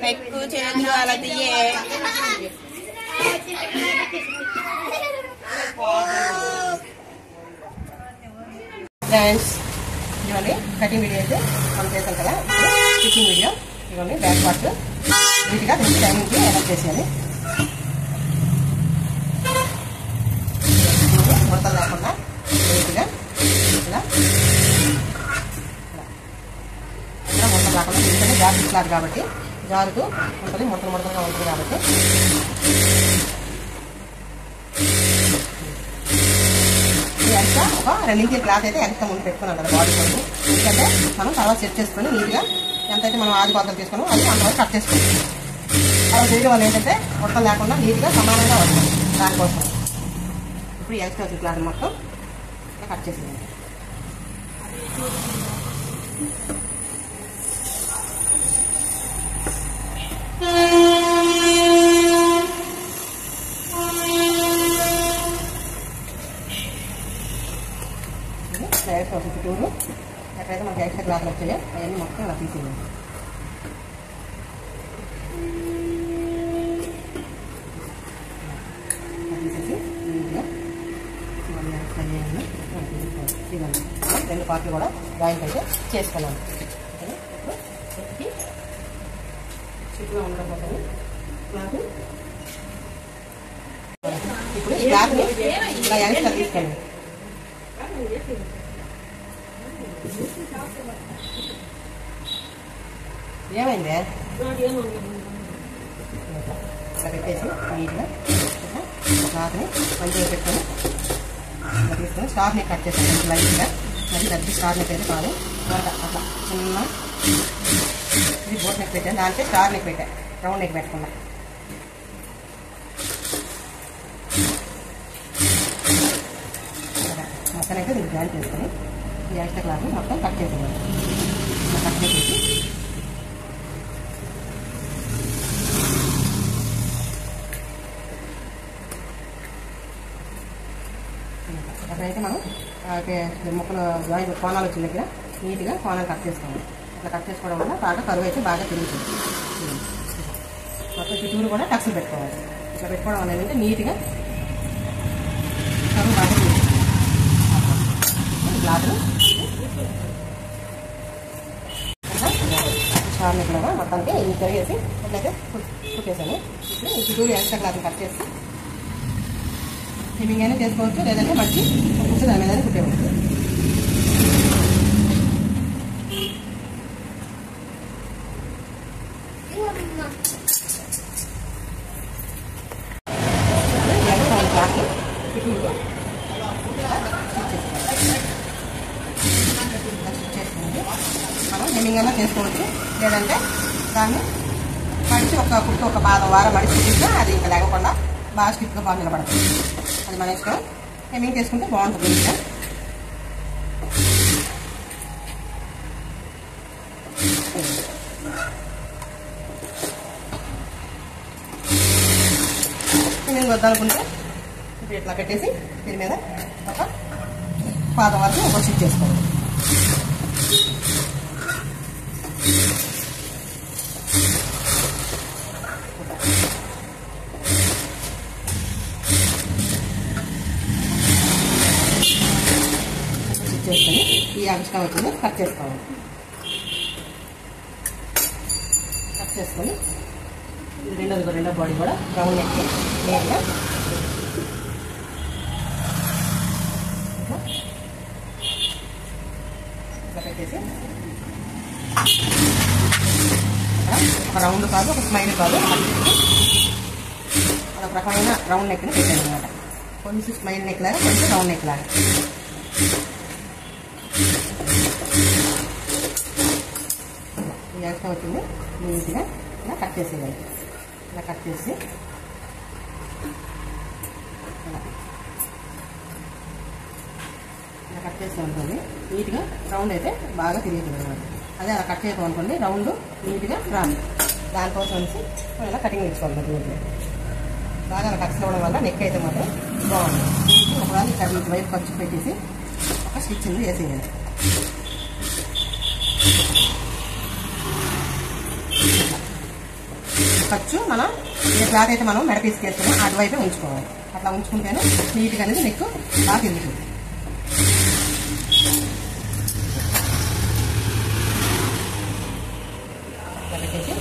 పెక్కు చేతులు అలా తీయే ఫ్రెండ్స్. ఇదిగోండి కటింగ్ వీడియో అయితే మనం చేస్తాం కదా. స్టిచ్చింగ్ వీడియో ఇదిగోండి బ్యాక్ పార్ట్ నీట్గా దీనికి టైమింగ్కి అటాచ్ చేసేయాలి. మొత్తం లేకుండా నీట్గా ఇలా మొత్తం లేకుండా ఎందుకంటే జాకెట్ క్లాత్ కాబట్టి జారుతూ ఉంటుంది, మొత్తం మొత్తంగా ఉంటుంది కాబట్టి ఎక్స్ట్రా ఒక 2 ఇంచుల క్లాత్ అయితే ఎక్స్ట్రా ముందు పెట్టుకున్నాం కదా బాడీ కొరకు. ఎందుకంటే మనం తర్వాత సెట్ చేసుకొని నీట్గా ఎంతైతే మనం ఆది పాత్రలు తీసుకున్నామో అది అంతవరకు కట్ చేసుకోవాలి. అలా చేయడం వల్ల ఏంటంటే మొత్తం లేకుండా నీట్గా సమానంగా వస్తుంది. దానికోసం ఇప్పుడు ఎక్స్ట్రా వచ్చిన క్లాత్ మొత్తం కట్ చేసేది. డైరెక్ట్ ఒక చుట్టూరు ఎక్కడైతే మనకి ఎక్స్ట్రా క్లాత్లు వచ్చాయో అవన్నీ మొత్తం ఇలా తీసేయాలి. తీసేసి నీట్గా ఇవన్నీ 2 పార్ట్లు కూడా జాయింట్ అయితే చేసుకున్నాను. చుట్టూ ఉండడం కోసం క్లాత్ ఇప్పుడు ఈ క్లాత్ని ఇలా ఎక్స్ట్రా తీసుకెళ్ళండి. ఏమైందే ఇలా పెట్టేసి నీట్గా క్లాత్ని మంచిగా పెట్టుకొని ఇలా తీసుకొని స్టార్ని కట్ చేసాను లైట్గా. మరి దగ్గర స్టార్ నెక్ అయితే కాదు, అట్లా చిన్న ఇది బోట్ నెక్ పెట్టాను, దాంట్లో స్టార్ నెక్ పెట్టాను, రౌండ్ నెక్ పెట్టకుండా. మొత్తం అయితే దీన్ని జాయిన్ చేసుకొని ఈ ఎక్స్ట్రా క్లాత్ని మొత్తం కట్ చేసేయాలి. కట్ చేసేసి అక్కడైతే మనం ముక్కలు జాయింట్ కోణాలు వచ్చిన దగ్గర నీట్గా కోణాలు కట్ చేసుకోవాలి. అట్లా కట్ చేసుకోవడం వల్ల బాగా కరువు అయితే బాగా తిరుగుతుంది. మొత్తం చుట్టూరు కూడా టక్స్లు పెట్టుకోవాలి. ఇట్లా పెట్టుకోవడం వల్ల ఏంటంటే నీట్గా కరువు బాగా తిరుగుతుంది. క్లాత్లు స్టార్ని కూడా మొత్తానికి ఇది తిరిగేసి అట్లయితే కుట్టేసాను. ఇప్పుడు ఈ చుట్టూరు ఎక్స్ట్రా క్లాత్ని కట్ చేసి హెమ్మింగ్ అయినా చేసుకోవచ్చు, లేదంటే మళ్ళీ కుర్చీ దాని మీద కుట్టేవచ్చు. మనం హెమ్మింగ్ అయినా చేసుకోవచ్చు, లేదంటే దాన్ని మడిచి ఒక పాదం వారం మడిచి కుట్టించినా అది ఇంకా లేకుండా బాగా స్టిక్గా బాగా నిలబడుతుంది. అది మన ఇష్టం. హెమ్మింగ్ చేసుకుంటే బాగుంటుంది. ఇంకా హెమ్మింగ్ వద్దనుకుంటే ఇప్పుడు ఇట్లా పెట్టేసి దీని మీద ఒక పాదం వరకు ఒక స్టిచ్ చేసుకోవాలి. చేసుకొని ఈ ఎక్స్ట్రా వచ్చింది కట్ చేసుకోవాలి. కట్ చేసుకొని రెండో బాడీ కూడా రౌండ్ నెక్ నేరుగా ఇట్లా పెట్టేసి ఒక రౌండ్ కాదు, ఒక స్మైల్ కాదు, అదొక రకమైన రౌండ్ నెక్ని పెట్టాను అనమాట. కొంచెం స్మైల్ నెక్ లాగా, కొంచెం రౌండ్ నెక్ లాగా. ఎక్స్ట్రా వచ్చింది నీట్గా ఇలా కట్ చేసేయాలి. ఇలా కట్ చేసి ఇలా కట్ చేస్తూ ఉంటుంది. నీట్గా రౌండ్ అయితే బాగా తిరుగుతుంది అనమాట. అదే అలా కట్ చేయడం అనుకోండి రౌండ్ నీట్గా రాదు. దానికోసం అనేసి మనం ఇలా కటింగ్ ఇచ్చుకోవాలి. దీంట్లో బాగా అలా కట్స్ ఇవ్వడం వల్ల నెక్ అయితే మాత్రం బాగుంటుంది. ఒకవేళ ఇక్కడ వైపు ఖర్చు పెట్టేసి ఒక స్టిచ్చింగ్ వేసేయాలి. ఖర్చు మనం ఏ క్లాత్ అయితే మనం మెడ తీసుకెళ్తామో అటువైపే ఉంచుకోవాలి. అట్లా ఉంచుకుంటేనే నీట్గా అనేది నెక్ బాగా తిరుగుతుంది. పెట్టేసి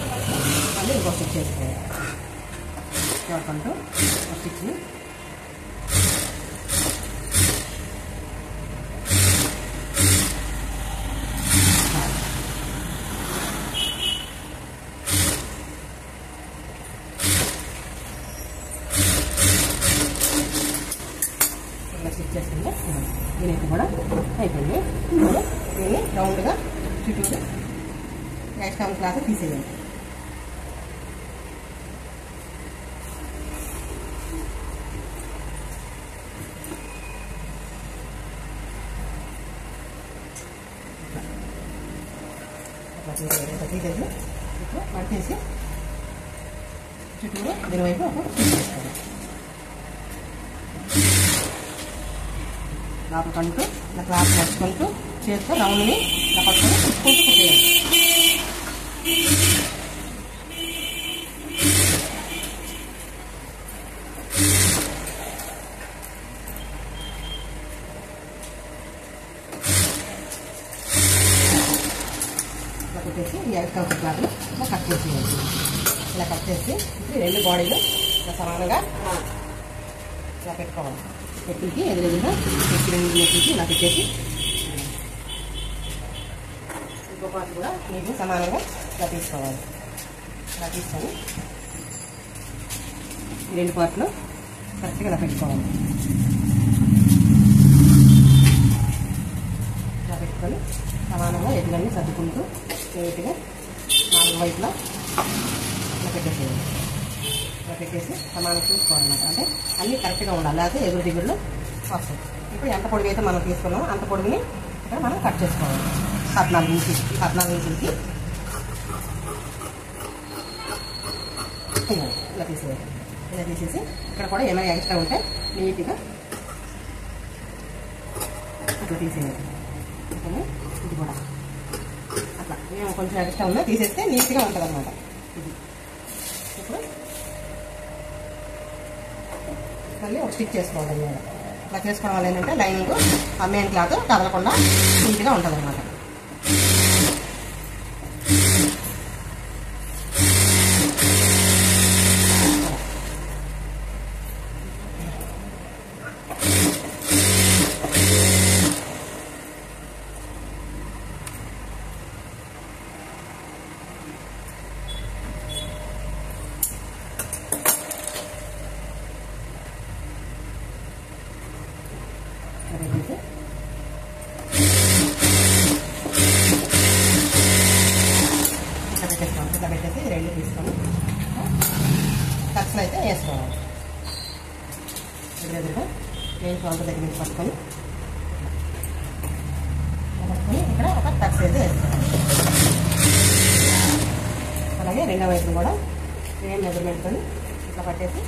మళ్ళీ ఇంకో స్టిచ్ చేసుకోవాలి. చూడకుంటూ స్టిచ్ని స్టిచ్ చేసుకుంటే దీనికి కూడా అయిపోయింది. ఇప్పుడు దీన్ని రౌండ్గా చుట్టూ ఎక్స్ట్రా క్లాత్ తీసేయాలి. తీసేసి ఇప్పుడు పట్టేసి చుట్టూ దీని వైపు ఒక స్టిచ్ చేసుకోవాలి. లోపలికంటూ ఇలా క్లాత్ పట్టుకుంటూ చేతితో రౌండ్ని ఇలా పట్టుకొని తిప్పుకుంటూ కుట్టేయాలి. ఇలా కుట్టేసి ఈ ఎక్స్ట్రా క్లాత్ని ఇలా కట్ చేసేయాలి. ఇలా కట్ చేసి ఇప్పుడు రెండు బాడీలు ఇలా సమానంగా ఇలా పెట్టుకోవాలి. పెట్టుకి ఎదురెదురుగా రెండు నెక్కి ఇలా పెట్టేసి ఇంకో పార్ట్ కూడా నీకు సమానంగా ఇలా తీసుకోవాలి. ఇలా తీసుకొని ఈ రెండు పార్ట్లు కరెక్ట్గా ఇలా పెట్టుకోవాలి. ఇలా పెట్టుకొని సమానంగా ఎదురన్నీ సర్దుకుంటూ నీట్గా నాలుగు వైపులా ఇలా పెట్టేసేయాలి. ఇలా పెట్టేసి సమానం చూసుకోవాలన్నమాట. అంటే అన్నీ కరెక్ట్గా ఉండాలి, లేకపోతే ఎగురు దిగురులు వస్తాయి. ఇప్పుడు ఎంత పొడుగు అయితే మనం తీసుకున్నామో అంత పొడుగుని ఇక్కడ మనం కట్ చేసుకోవాలి. 14 ఇంచులకి ఇలా తీసేయాలి. ఇలా తీసేసి ఇక్కడ కూడా ఏమైనా ఎక్స్ట్రా ఉంటే నీట్గా అట్లా తీసేయాలి. ఇది కూడా అట్లా మేము కొంచెం ఎక్స్ట్రా ఉన్నా తీసేస్తే నీట్గా ఉంటుంది అన్నమాట. ఇది ఇప్పుడు మళ్ళీ ఒక స్టిచ్ చేసుకోవాలి అన్నమాట. ఇలా చేసుకోవడం వల్ల ఏంటంటే లైనింగ్ మెయిన్ క్లాత్ కదలకుండా నీట్గా ఉంటుంది అన్నమాట. ఇట్లా పెట్టేసి రెండు తీసుకొని కట్స్లో అయితే వేసుకోవాలి. ఎదురుగా మెయిన్ షోల్డర్ దగ్గర నుంచి పట్టుకొని ఇక్కడ ఒక టక్స్ అయితే వేసుకోవాలి. అలాగే రెండో వైపు కూడా సేమ్ మెజర్మెంట్తో ఇట్లా పట్టేసి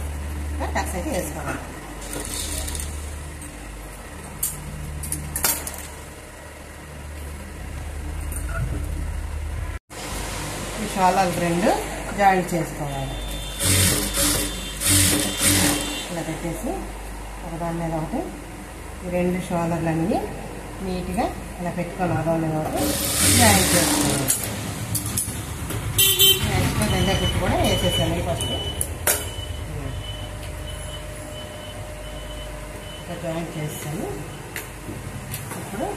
ఇక్కడ టక్స్ అయితే వేసుకోవాలి. ఈ షోల్డర్ రెండు జాయింట్ చేసుకోవాలి. ఇలా పెట్టేసి ఒకదాని మీద ఒకటి ఈ రెండు షోల్డర్లన్నీ నీట్గా ఇలా పెట్టుకొని ఒకదాని మీద ఒకటి జాయింట్ చేసుకోవాలి. నెక్స్ట్ రెండో కుట్టు కూడా వేసేసాను. ఫస్ట్ ఇలా జాయింట్ చేస్తాను. ఇప్పుడు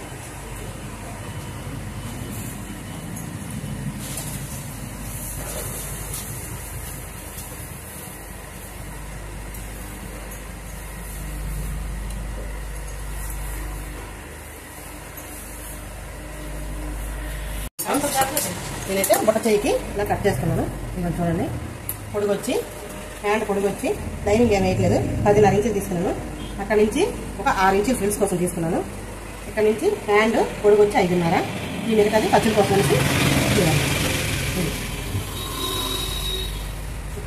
నేనైతే బుట్ట చేయికి ఇలా కట్ చేస్తున్నాను. ఇక చూడండి, పొడుగు వచ్చి హ్యాండ్ పొడుగు వచ్చి లైనింగ్ ఏం వేయట్లేదు. 10.5 ఇంచులు తీసుకున్నాను. అక్కడ నుంచి ఒక 6 ఇంచులు ఫ్రిల్స్ కోసం తీసుకున్నాను. ఇక్కడ నుంచి హ్యాండ్ పొడుగు వచ్చి 5.5. ఈ మిగతాది ఖర్చుల కోసం నుంచి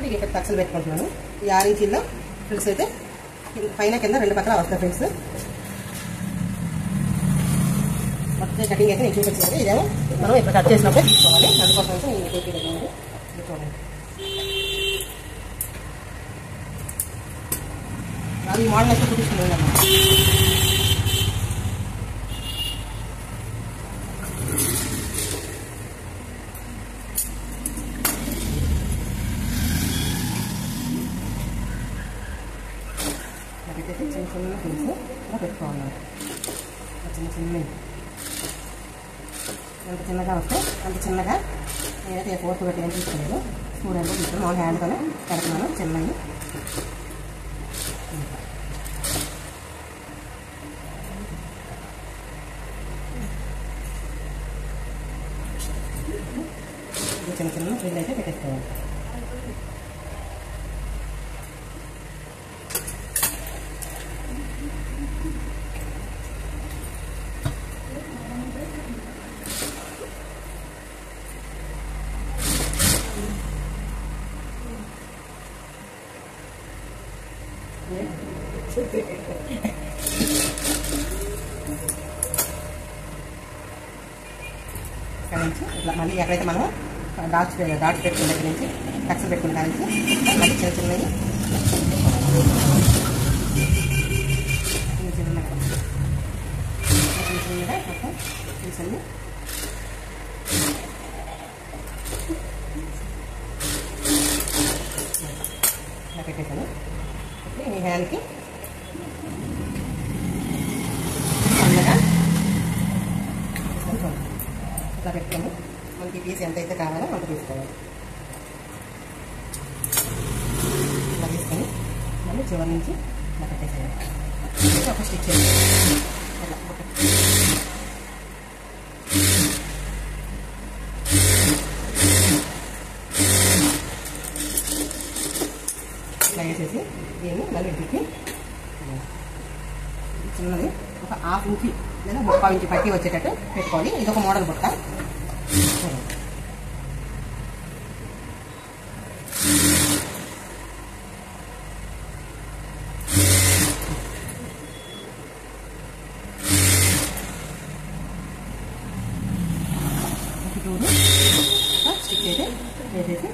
ఇవి ఇక్కడ టక్స్లు పెట్టుకుంటున్నాను. ఈ 6 ఇంచీల్లో ఫ్రిల్స్ అయితే పైన కింద 2 పక్కల వస్తాయి ఫ్రిల్స్. మొత్తం కటింగ్ అయితే నేను చూపించాను. ఇదేమో మనం ఇప్పుడు కట్ చేసినప్పుడు తీసుకోవాలి. అందుకోసం అయితే నేను చూపించలేదు. చూడండి, అది మోడల్ అయితే చూపిస్తున్నాను అన్నమాట. చిన్న చిన్న ఫ్రిల్స్ ఇలా పెట్టుకోవాలి. చిన్న చిన్నవి ఎంత చిన్నగా వస్తే అంత చిన్నగా నేనైతే ఫోర్త్ పెట్టి ఏం తీసుకోలేదు. స్పూన్ అయితే తీసుకుని మామూలు హ్యాండ్తోనే పెడుతున్నాను. చిన్నవి చిన్న చిన్న ఫ్రిల్ అయితే పెట్టేసుకోవాలి. ఇక్కడ నుంచి ఇట్లా మళ్ళీ ఎక్కడైతే మనం డాట్స్ పెట్టుకున్న దగ్గర నుంచి టక్స్ పెట్టుకున్న దాని నుంచి మళ్ళీ చిన్న చిన్నవి చిన్నగా మొత్తం చిన్న ఇలా పెట్టేసాను. ఇప్పుడు ఈ హ్యాండ్కి చిన్నగా ఇట్లా పెట్టుకొని మనకి పీస్ ఎంతైతే కావాలో అంత తీసుకోవాలి. ఇలా తీసుకొని మళ్ళీ చివరి నుంచి ఇలా పెట్టేసేయాలి. ఒక స్టిచ్ చేయాలి. ఇట్లా వేసేసి దీన్ని మళ్ళీ తిప్పి చిన్నది ఒక 1/2 ఇంచి లేదా 3/4 ఇంచి పట్టి వచ్చేటట్టు పెట్టుకోవాలి. ఇది ఒక మోడల్ బుట్ట. స్టిక్ అయితే వేసేసి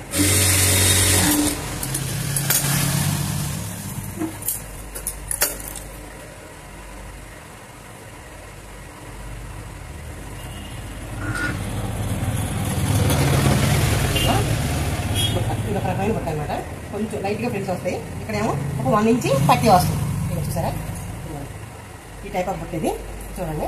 ఇది ఒక రకమైన బుట్ట అనమాట. కొంచెం లైట్గా ఫ్రిల్స్ వస్తాయి. ఇక్కడేమో ఒక 1 ఇంచి పట్టి వస్తుంది. చూసారా, ఈ టైప్ ఆఫ్ బుట్ట ఇది చూడండి.